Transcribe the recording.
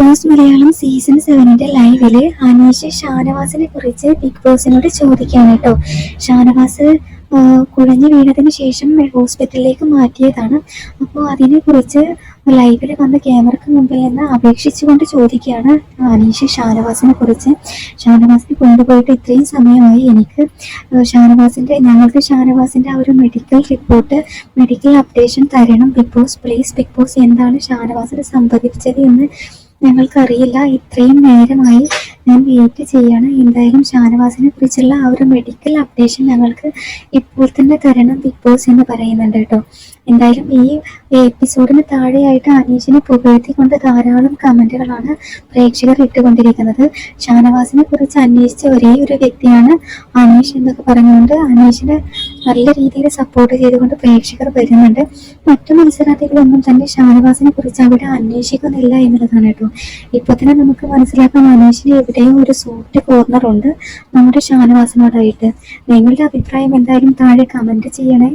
Boss Malayalam season 7 ലൈവില് Aneesh ഷാനവാസിനെ കുറിച്ച് big ബോസിനോട് ചോദിക്കുകയാണ് കേട്ടോ. ഷാനവാസ് കുഴഞ്ഞു വീണതിന് ശേഷം ഹോസ്പിറ്റലിലേക്ക് മാറ്റിയതാണ്. അപ്പോൾ അതിനെക്കുറിച്ച് ലൈവിൽ വന്ന ക്യാമറക്ക് മുമ്പിൽ നിന്ന് അപേക്ഷിച്ചുകൊണ്ട് ചോദിക്കുകയാണ് അനീഷ് ഷാനവാസിനെ കുറിച്ച്. ഷാനവാസിനെ കൊണ്ടുപോയിട്ട് ഇത്രയും സമയമായി, ഞങ്ങൾക്ക് ഷാനവാസിന്റെ ആ ഒരു മെഡിക്കൽ റിപ്പോർട്ട്, മെഡിക്കൽ അപ്ഡേഷൻ തരണം Bigg Boss please. Bigg Boss എന്താണ് ഷാനവാസിന് സംഭവിച്ചത് എന്ന് ഞങ്ങൾക്കറിയില്ല. ഇത്രയും നേരമായി ഞാൻ വെയിറ്റ് ചെയ്യാണ്. എന്തായാലും ഷാനവാസിനെ കുറിച്ചുള്ള ആ ഒരു മെഡിക്കൽ അപ്ഡേഷൻ ഞങ്ങൾക്ക് ഇപ്പോൾ തന്നെ തരണം ബിഗ് ബോസ് എന്ന് പറയുന്നുണ്ട് കേട്ടോ. എന്തായാലും ഈ എപ്പിസോഡിന് താഴെയായിട്ട് അനീഷിനെ പുകഴ്ത്തിക്കൊണ്ട് ധാരാളം കമന്റുകളാണ് പ്രേക്ഷകർ ഇട്ടുകൊണ്ടിരിക്കുന്നത്. ഷാനവാസിനെ കുറിച്ച് അന്വേഷിച്ച ഒരേ ഒരു വ്യക്തിയാണ് അനീഷ് എന്നൊക്കെ പറഞ്ഞുകൊണ്ട് അനീഷിനെ നല്ല രീതിയിൽ സപ്പോർട്ട് ചെയ്തുകൊണ്ട് പ്രേക്ഷകർ വരുന്നുണ്ട്. മറ്റു മത്സരാർത്ഥികളൊന്നും തന്നെ ഷാനവാസിനെ കുറിച്ച് അവിടെ അന്വേഷിക്കുന്നില്ല എന്നുള്ളതാണ് കേട്ടോ. ഇപ്പൊ തന്നെ നമുക്ക് മനസ്സിലാക്കാം അനീഷിന് എവിടെയും ഒരു സോഫ്റ്റ് കോർണർ ഉണ്ട് നമ്മുടെ ഷാനവാസിനോടായിട്ട്. നിങ്ങളുടെ അഭിപ്രായം എന്തായാലും താഴെ കമന്റ് ചെയ്യണേ.